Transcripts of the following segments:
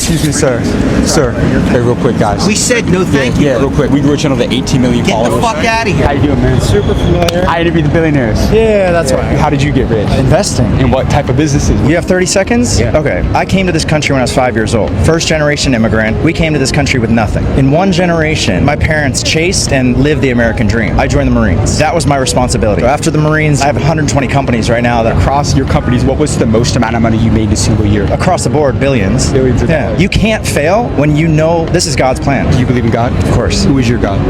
Excuse me, sir. Sir, hey, real quick, guys. We said no thank you. Yeah, real quick. We grew a channel to 18 million Get followers. the fuck out of here. How you doing, man? Super familiar. I interview the billionaires. Yeah, that's right. How did you get rich? Investing. And what type of businesses? You have 30 seconds? Yeah. Okay. I came to this country when I was 5 years old. First generation immigrant. We came to this country with nothing. In one generation, my parents chased and lived the American dream. I joined the Marines. That was my responsibility. So after the Marines, I have 120 companies right now that Across your companies, what was the most amount of money you made in a single year? across the board, billions. Billions of dollars. You can't fail when you know this is God's plan. Do you believe in God? Of course. Who is your God?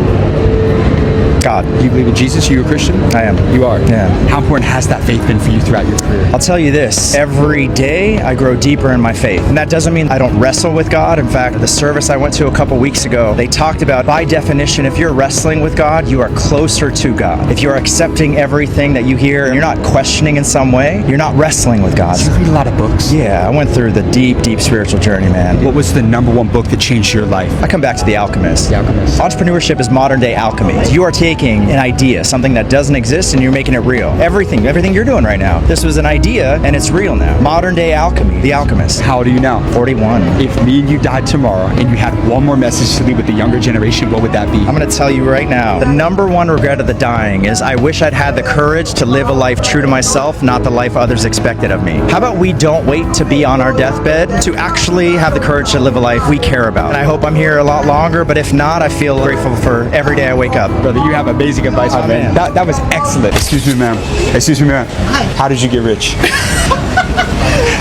God. Do you believe in Jesus? Are you a Christian? I am. You are? Yeah. How important has that faith been for you throughout your career? I'll tell you this, every day I grow deeper in my faith. And that doesn't mean I don't wrestle with God. In fact, the service I went to a couple weeks ago, they talked about, by definition, if you're wrestling with God, you are closer to God. If you're accepting everything that you hear and you're not questioning in some way, you're not wrestling with God. You read a lot of books. Yeah, I went through the deep, deep spiritual journey, man. What was the number one book that changed your life? I come back to The Alchemist. The Alchemist. Entrepreneurship is modern day alchemy. You are taking an idea, something that doesn't exist, and you're making it real. Everything you're doing right now. This was an idea, and it's real now. Modern day alchemy, The Alchemist. How old are you now? 41. If me and you died tomorrow and you had one more message to leave with the younger generation, what would that be? I'm going to tell you right now, the number one regret of the dying is I wish I'd had the courage to live a life true to myself, not the life others expected of me. How about we don't wait to be on our deathbed to actually have the courage to live a life we care about? And I hope I'm here a lot longer, but if not, I feel grateful for every day I wake up. Brother, you have amazing advice, my man. That was excellent. Excuse me, ma'am. Excuse me, ma'am. Hi. How did you get rich?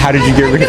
How did you get rich?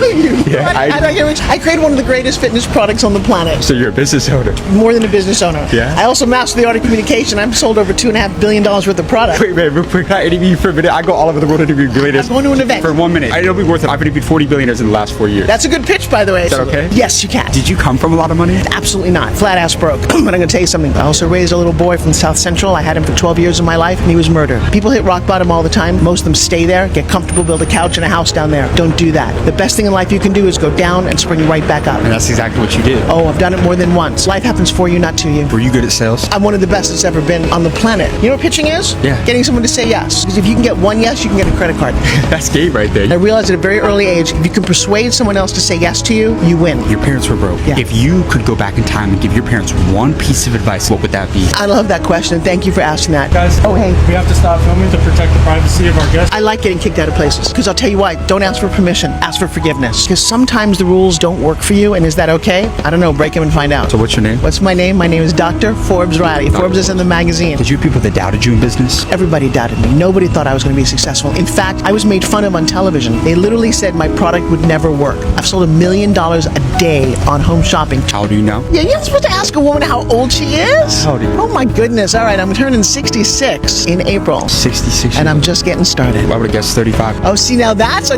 How did I get rich? I created one of the greatest fitness products on the planet. So you're a business owner. More than a business owner. Yeah? I also mastered the art of communication. I've sold over $2.5 billion worth of product. Wait, man, real quick, can I interview you for a minute? I go all over the world interviewing billionaires. I'm going to an event. For 1 minute. It'll be worth it. I've interviewed 40 billionaires in the last 4 years. That's a good pitch, by the way. Is that okay? Yes, you can. Did you come from a lot of money? Absolutely not. Flat ass broke. But I'm going to tell you something. I also raised a little boy from South Central. I had him for 12 years of my life, and he was murdered. People hit rock bottom all the time. Most of them stay there, get comfortable, build a couch and a house down there. Don't do that. The best thing in life you can do is go down and spring right back up. And that's exactly what you did. Oh, I've done it more than once. Life happens for you, not to you. Were you good at sales? I'm one of the best that's ever been on the planet. You know what pitching is? Yeah. Getting someone to say yes. Because if you can get one yes, you can get a credit card. That's game right there. I realized at a very early age, if you can persuade someone else to say yes to you, you win. Your parents were broke. Yeah. If you could go back in time and give your parents one piece of advice, what would that be? I love that question. Thank you for asking that. Guys, Oh, hey. we have to stop filming to protect the privacy of our guests. I like getting kicked out of places. Because I'll tell you why. Don't ask for permission. Ask for forgiveness. Because sometimes the rules don't work for you, and is that okay? I don't know. Break them and find out. So what's your name? What's my name? My name is Dr. Forbes Riley. Forbes is in the magazine. Did you have people that doubted you in business? Everybody doubted me. Nobody thought I was going to be successful. In fact, I was made fun of on television. They literally said my product would never work. I've sold $1 million a day on home shopping. How old are you now? Yeah, you're not supposed to ask a woman how old she is. How old are you? Oh my goodness. All right, I'm turning 66 in April. 66. And I'm just getting started. I would have guessed 35. Oh, see, now that's a...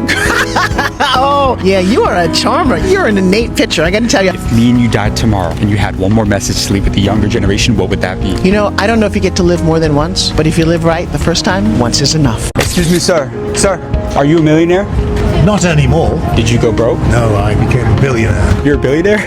Oh, yeah, you are a charmer. You're an innate pitcher, I got to tell you. If me and you died tomorrow and you had one more message to leave with the younger generation, what would that be? You know, I don't know if you get to live more than once, but if you live right the first time, once is enough. Excuse me, sir. Sir, are you a millionaire? Not anymore. Did you go broke? No, I became a billionaire. You're a billionaire?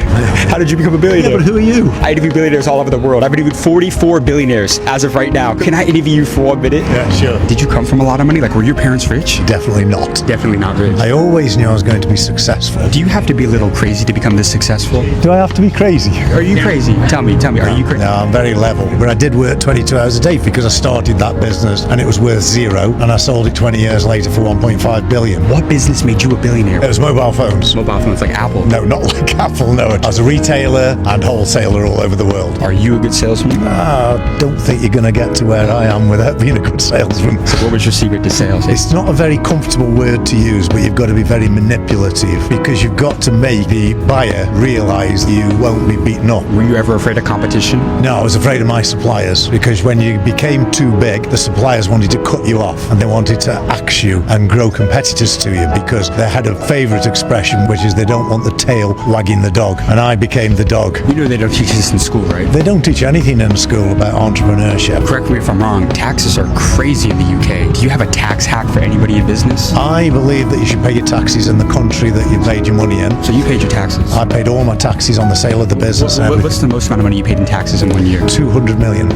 How did you become a billionaire? Yeah, but who are you? I interview billionaires all over the world. I've interviewed 44 billionaires as of right now. Can I interview you for 1 minute? Yeah, sure. Did you come from a lot of money? Like, were your parents rich? Definitely not. Definitely not rich. I always knew I was going to be successful. Do you have to be a little crazy to become this successful? Do I have to be crazy? Are you crazy? Tell me, are you crazy? No, I'm very level. But I did work 22 hours a day because I started that business and it was worth zero, and I sold it 20 years later for 1.5 billion. What business made you a billionaire? It was mobile phones. Mobile phones like Apple? No, not like Apple, no. I was a retailer and wholesaler all over the world. Are you a good salesman? I don't think you're going to get to where I am without being a good salesman. So what was your secret to sales? It's not a very comfortable word to use, but you've got to be very manipulative because you've got to make the buyer realize you won't be beaten up. Were you ever afraid of competition? No, I was afraid of my suppliers because when you became too big, the suppliers wanted to cut you off and they wanted to axe you and grow competitors to you because they had a favourite expression, which is they don't want the tail wagging the dog, and I became the dog. You know they don't teach this in school, right? They don't teach anything in school about entrepreneurship. Correct me if I'm wrong, taxes are crazy in the UK. Do you have a tax hack for anybody in business? I believe that you should pay your taxes in the country that you paid your money in. So you paid your taxes? I paid all my taxes on the sale of the business. What's the most amount of money you paid in taxes in 1 year? 200 million.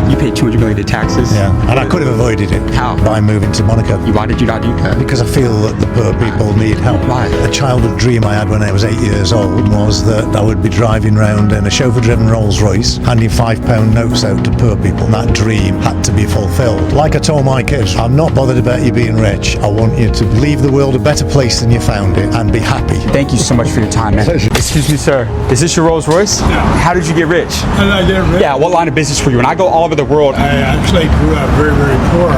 You paid 200 million in taxes? Yeah, and I could have avoided it. How? By moving to Monaco. Why did you not do that? Because I feel that the people need help. Right. A childhood dream I had when I was 8 years old was that I would be driving around in a chauffeur-driven Rolls Royce, handing £5 notes out to poor people. That dream had to be fulfilled. Like I told my kids, I'm not bothered about you being rich. I want you to leave the world a better place than you found it and be happy. Thank you so much for your time, man. Excuse me, sir. Is this your Rolls Royce? Yeah. How did you get rich? How did I get rich? Yeah, what line of business were you in? I go all over the world. I actually grew up very, very poor.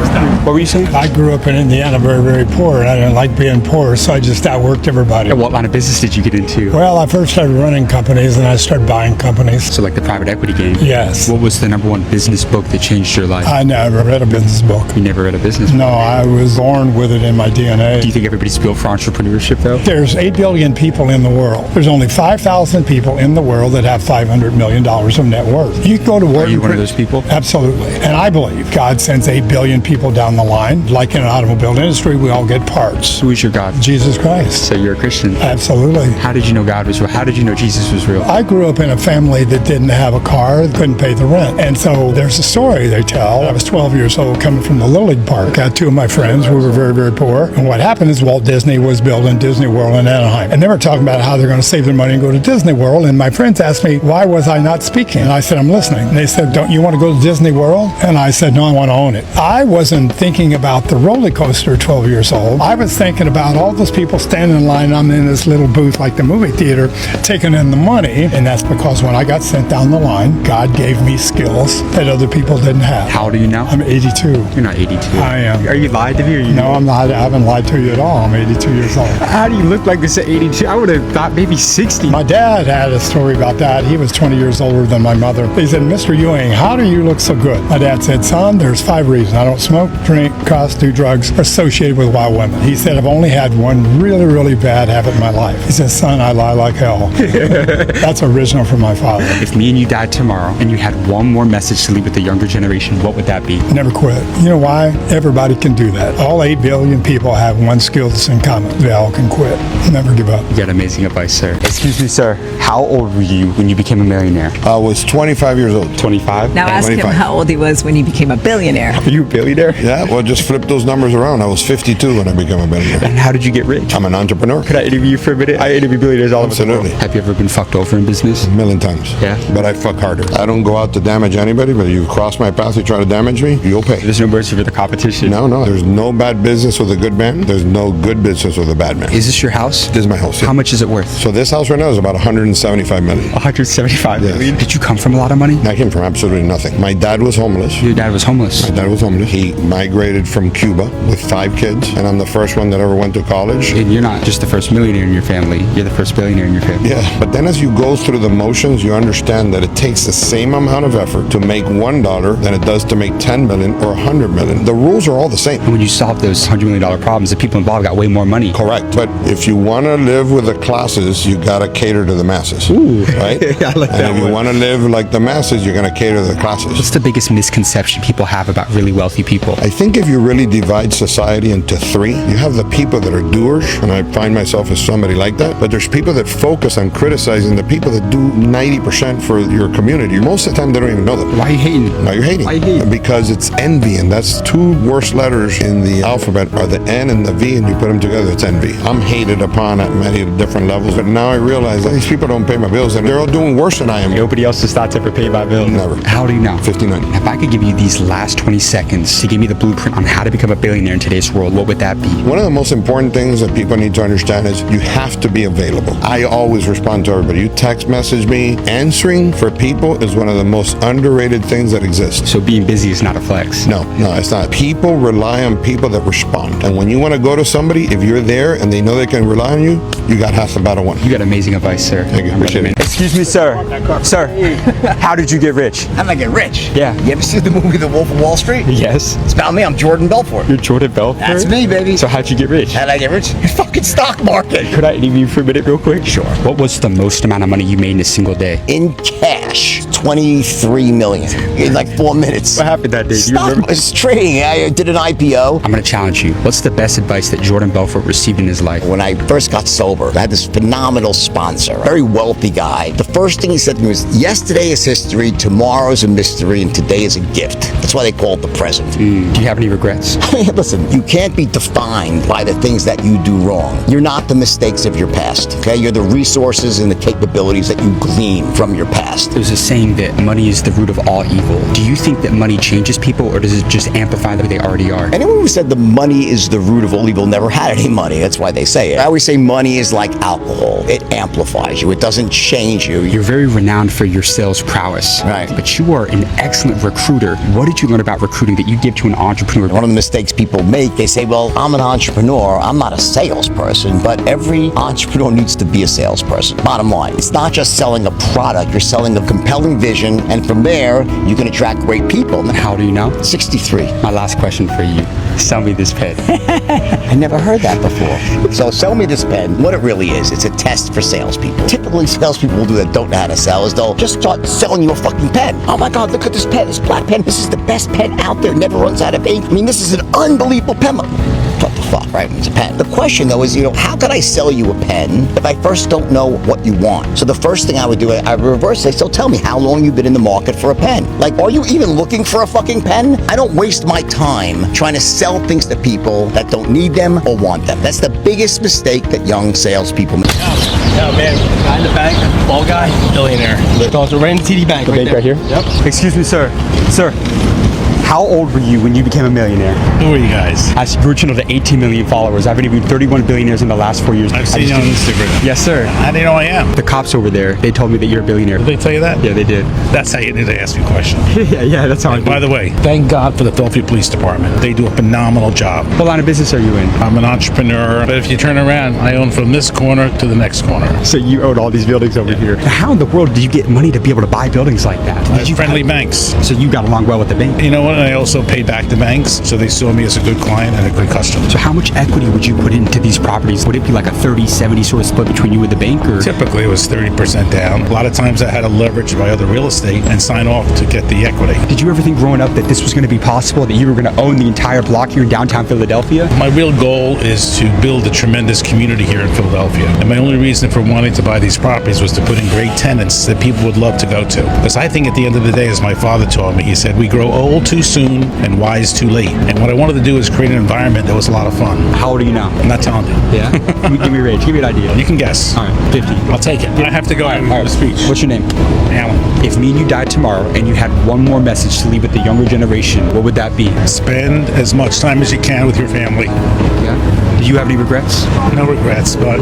What were you saying? I grew up in Indiana very, very poor, and I didn't like being poor, so I just outworked everybody. And what line of business did you get into? Well, I first started running companies, and I started buying companies. So like the private equity game? Yes. What was the number one business book that changed your life? I never read a business book. You never read a business book? No, I was born with it in my DNA. Do you think everybody's built for entrepreneurship, though? There's 8 billion people in the world. There's only 5,000 people in the world that have $500 million of net worth. You can go to work. Are you one of those people? Absolutely. And I believe God sends 8 billion people down the line. Like in an automobile industry, we all get parts. Who is your God? Jesus Christ. So you're a Christian? Absolutely. How did you know God was real? How did you know Jesus was real? I grew up in a family that didn't have a car, couldn't pay the rent. And so there's a story they tell. I was 12 years old coming from the Little League Park. I had 2 of my friends. We were very, very poor. And what happened is Walt Disney was building Disney World in Anaheim. And they were talking about how they're going to save their money and go to Disney World. And my friends asked me, why was I not speaking? And I said, I'm listening. And they said, don't you want to go to Disney World? And I said, no, I want to own it. I wasn't thinking about the roller coaster 12 years old. I was thinking about all those people standing in line. I'm in this little booth like the movie theater, taking in the money. And that's because when I got sent down the line, God gave me skills that other people didn't have. How old are you now? I'm 82. You're not 82. I am. Are you lied to me? Or you No, I'm not. I haven't lied to you at all. I'm 82 years old. How do you look like this at 82? I would have thought maybe 60. My dad had a story about that. He was 20 years older than my mother. He said, Mr. Ewing, how do you look so good? My dad said, son, there's 5 reasons. I don't smoke, drink, cuss, do drugs, or associated with wild women. He said, I've only had one really, really bad habit in my life. He said, son, I lie like hell. That's original from my father. If me and you died tomorrow and you had one more message to leave with the younger generation, what would that be? Never quit. You know why? Everybody can do that. All 8 billion people have one skill that's in common. They all can quit. Never give up. You got amazing advice, sir. Excuse me, sir. How old were you when you became a millionaire? I was 25 years old. 25? Now ask him 25. how old he was when he became a billionaire. Are you a billionaire? Yeah, well, just flip those numbers around. I was 52 when I became a billionaire. And how did you get rich? I'm an entrepreneur. Could I interview you for a minute? I interview billionaires all over the Absolutely. world. Have you ever been fucked over in business? A million times. Yeah? But I fuck harder. I don't go out to damage anybody, but you cross my path, you try to damage me, you'll pay. There's no mercy for the competition. No, there's no bad business with a good man. There's no good business with a bad man. Is this your house? This is my house. Yeah. How much is it worth? So this house right now is about 175 million. 175 Yes. million. Did you come from a lot of money? I came from absolutely nothing. My dad was homeless. Your dad was homeless. My dad was homeless. He migrated from Cuba with 5 kids, and I'm the first one that ever went to college. And you're not just the first millionaire in your family. You're the first billionaire in your family. Yeah, but then as you go through the motions, you understand that it takes the same amount of effort to make $1 than it does to make 10 million or 100 million. The rules are all the same. And when you solve those $100 million problems, the people involved got way more money. Correct. But if you want to live with the classes, you got to cater to the masses. Ooh. Right? I like that And if you one. want to live like the masses, you're going to cater to the classes. What's the biggest misconception people have about really wealthy people? I think if you really divide society into 3, you have the people that are doers, and I find myself as somebody like that, but there's people that focus on criticizing the people that do 90% for your community. Most of the time, they don't even know them. Why are you hating? Why are you hating? Why you hating? Because it's envy, and that's 2 worst letters in the alphabet are the N and the V, and you put them together, it's envy. I'm hated upon at many different levels, but now I realize that these people don't pay my bills, and they're all doing worse than I am. Nobody else's thoughts ever pay my bills. Never. How old are you now? 59. If I could give you these last 20 seconds to give me the blueprint on how to become a billionaire in today's world, what would that be? One of the most important things that people need to understand is you have to be available. I always respond to everybody. You text message me. Answering for people is one of the most underrated things that exist. So being busy is not a flex. No, it's not. People rely on people that respond. And when you want to go to somebody, if you're there and they know they can rely on you, you got half the battle won. You got amazing advice, sir. Thank you. Appreciate it. Excuse me, sir. Sir, how did you get rich? How did I get rich? Yeah. You ever see the movie The Wolf of Wall Street? Yes. It's about me. I'm Jordan Belfort. You're Jordan Belfort? That's me, baby. So how'd you get rich? How did I get rich? Fucking stock market. Could I interview you for a minute real quick? Sure. What was the most amount of money you made in a single day? In cash, 23 million in like 4 minutes. What happened that day? Do you remember? It's trading. I did an IPO. I'm going to challenge you. What's the best advice that Jordan Belfort received in his life? When I first got sober, I had this phenomenal sponsor, very wealthy guy. The first thing he said to me was, yesterday is history, tomorrow's a mystery, and today is a gift. That's why they call it the present. Do you have any regrets? Listen, you can't be defined by the things that you do wrong. You're not the mistakes of your past, okay? You're the resources and the capabilities that you glean from your past. There's a saying that money is the root of all evil. Do you think that money changes people, or does it just amplify who they already are? Anyone who said the money is the root of all evil never had any money. That's why they say it. I always say money is like alcohol. It amplifies you. It doesn't change you. You're very renowned for your sales prowess. Right. But you are an excellent recruiter. What did you learn about recruiting that you give to an entrepreneur? One of the mistakes people make, they say, well, I'm an entrepreneur. I'm not a salesperson, but every entrepreneur needs to be a salesperson. Bottom line, it's not just selling a product. You're selling a compelling vision, and from there, you can attract great people. How old are you now? 63. My last question for you. Sell me this pen. I never heard that before. So sell me this pen. What it really is, it's a test for salespeople. Typically, salespeople will do that don't know how to sell is they'll just start selling you a fucking pen. Oh my God, look at this pen, this black pen. This is the best pen out there. Never runs out of ink. I mean, this is an unbelievable pen. What the fuck, right? It's a pen. The question though is, how could I sell you a pen if I first don't know what you want? So the first thing I would do, I would reverse it. So tell me how long you've been in the market for a pen. Like, are you even looking for a fucking pen? I don't waste my time trying to sell things to people that don't need them or want them. That's the biggest mistake that young salespeople make. Yeah, man. Guy in the bank, ball guy, billionaire. Also ran the TD Bank The bank right here? Yep. Excuse me, sir. Sir, how old were you when you became a millionaire? Who are you guys? As we're channel to 18 million followers. I've interviewed 31 billionaires in the last 4 years. I've seen you on Instagram. Yes, sir. How do you know I am? The cops over there, they told me that you're a billionaire. Did they tell you that? Yeah, they did. That's how you need to ask me questions. yeah, that's how I And do. by the way, thank God for the Philadelphia Police Department. They do a phenomenal job. What line of business are you in? I'm an entrepreneur, but if you turn around, I own from this corner to the next corner. So you own all these buildings over here. How in the world did you get money to be able to buy buildings like that? I have friendly banks. So you got along well with the bank. You know what? I also pay back the banks, so they saw me as a good client and a good customer. So how much equity would you put into these properties? Would it be like a 30-70 sort of split between you and the bank? Or? Typically, it was 30% down. A lot of times I had to leverage my other real estate and sign off to get the equity. Did you ever think growing up that this was going to be possible, that you were going to own the entire block here in downtown Philadelphia? My real goal is to build a tremendous community here in Philadelphia. And my only reason for wanting to buy these properties was to put in great tenants that people would love to go to. Because I think at the end of the day, as my father taught me, he said, we grow old too soon and wise too late. And what I wanted to do is create an environment that was a lot of fun. How old are you now? I'm not telling you. Yeah? Give me a range. Give me an idea. You can guess. All right, 50. I'll take it. I have to go out and give a speech. What's your name? Alan. If me and you died tomorrow and you had one more message to leave with the younger generation, what would that be? Spend as much time as you can with your family. Yeah. Do you have any regrets? No regrets, but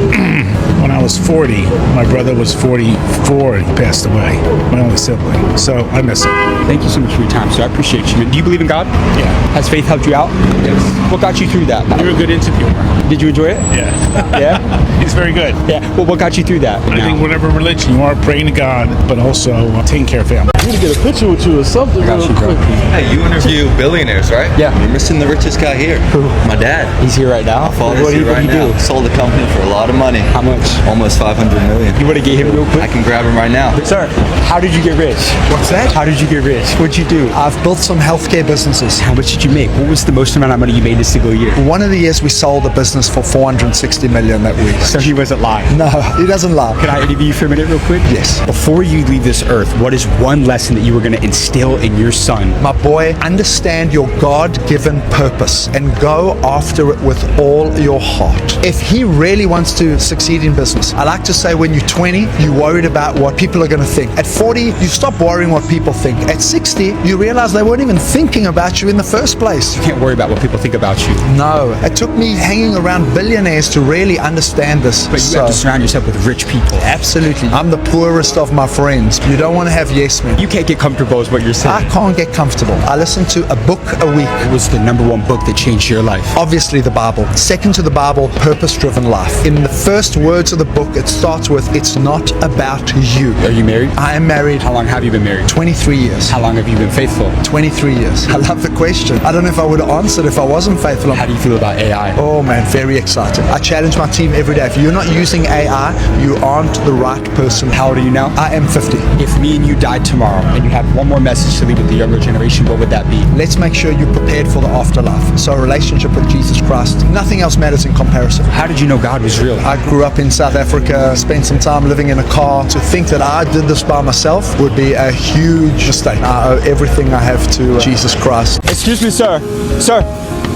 when I was 40, my brother was 44 and he passed away. My only sibling. So I miss him. Thank you so much for your time, sir. I appreciate you. Do you believe in God? Yeah. Has faith helped you out? Yes. What got you through that? You're a good interviewer. Did you enjoy it? Yeah. Yeah? He's very good. Yeah. Well, what got you through that? I think whatever religion you are, praying to God, but also taking care of family. I'm gonna get a picture with you or something. I got you, bro. Hey, you interview billionaires, right? Yeah. You're missing the richest guy here. Who? My dad. He's here right now. Father's What do here you right now. do? Sold the company for a lot of money. How much? Almost 500 million. You want to get him real quick? I can grab him right now. Sir, how did you get rich? What's that? How did you get rich? What'd you do? I've built some healthcare businesses. How much did you make? What was the most amount of money you made in a single year? One of the years we sold a business for 460 million that week. So he wasn't lying. No, he doesn't lie. Can I interview you for a minute real quick? Yes. Before you leave this earth, what is one lesson that you were going to instill in your son? My boy, understand your God-given purpose and go after it with all your heart. If he really wants to succeed in business, I like to say when you're 20, you're worried about what people are going to think. At 40, you stop worrying what people think. At 60, you realize they weren't even thinking about you in the first place. You can't worry about what people think about you. No. It took me hanging around billionaires to really understand this. But you have to surround yourself with rich people. Absolutely. I'm the poorest of my friends. You don't want to have yes men. You can't get comfortable is what you're saying. I can't get comfortable. I listen to a book a week. What was the number one book that changed your life? Obviously the Bible. Second to the Bible, Purpose-Driven Life. In the first words of the book, it starts with, it's not about you. Are you married? I am married. How long have you been married? 23 years. How long have you been faithful? 23 years. I love the question. I don't know if I would have answered if I wasn't faithful. How do you feel about AI? Oh man, very excited. I challenge my team every day. If you're not using AI, you aren't the right person. How old are you now? I am 50. If me and you died tomorrow tomorrow and you had one more message to leave with the younger generation, what would that be? Let's make sure you're prepared for the afterlife. So a relationship with Jesus Christ, nothing else matters in comparison. How did you know God was real? I grew up in South Africa, spent some time living in a car. To think that I did this by myself would be a huge mistake. I owe everything I have to Jesus Christ. Excuse me, sir. Sir,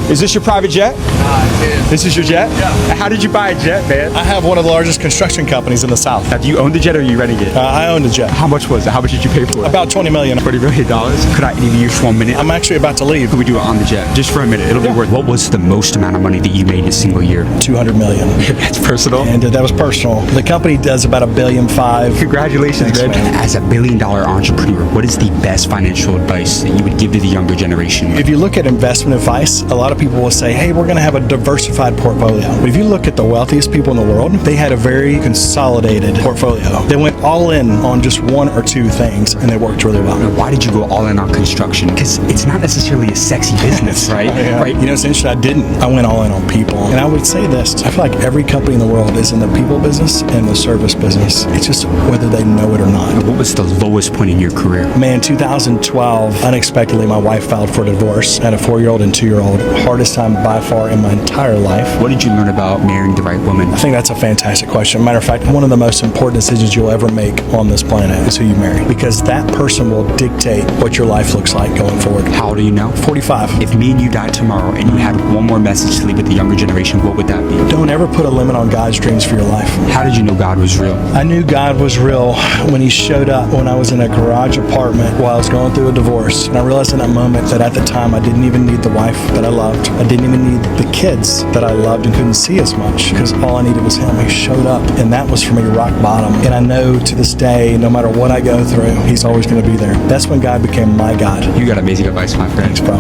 is this your private jet? This is your jet? Yeah. How did you buy a jet, man? I have one of the largest construction companies in the South. Now, do you own the jet or are you renting it? I own the jet. How much was it? How much did you pay for it? About $20 million. $20 million? Could I interview you for 1 minute? I'm actually about to leave. Could we do it on the jet? Just for a minute. It'll be worth it. What was the most amount of money that you made in a single year? $200 million. That's personal? And that was personal. The company does about $1.5 billion. Congratulations, Thanks, man. As $1 billion entrepreneur, what is the best financial advice that you would give to the younger generation? If you look at investment advice, a lot of people will say, hey, we're going to have a diversified portfolio. But if you look at the wealthiest people in the world, they had a very consolidated portfolio. They went all in on just one or two things and they worked really well. Now, why did you go all in on construction? Because it's not necessarily a sexy business, right? Yeah. Right. You know, it's interesting. I didn't. I went all in on people. And I would say this, I feel like every company in the world is in the people business and the service business. It's just whether they know it or not. Now, what was the lowest point in your career? Man, 2012, unexpectedly, my wife filed for divorce. I had a 4-year-old and 2-year-old. Hardest time by far in my entire life. What did you learn about marrying the right woman? I think that's a fantastic question. Matter of fact, one of the most important decisions you'll ever make on this planet is who you marry. Because that person will dictate what your life looks like going forward. How old are you now? 45. If me and you died tomorrow and you had one more message to leave with the younger generation, what would that be? Don't ever put a limit on God's dreams for your life. How did you know God was real? I knew God was real when He showed up when I was in a garage apartment while I was going through a divorce. And I realized in that moment that at the time I didn't even need the wife that I loved. I didn't even need the kids that I loved and couldn't see as much because all I needed was Him. He showed up and that was for me rock bottom. And I know to this day, no matter what I go through, He's always going to be there. That's when God became my God. You got amazing advice, my friend. Thanks, bro.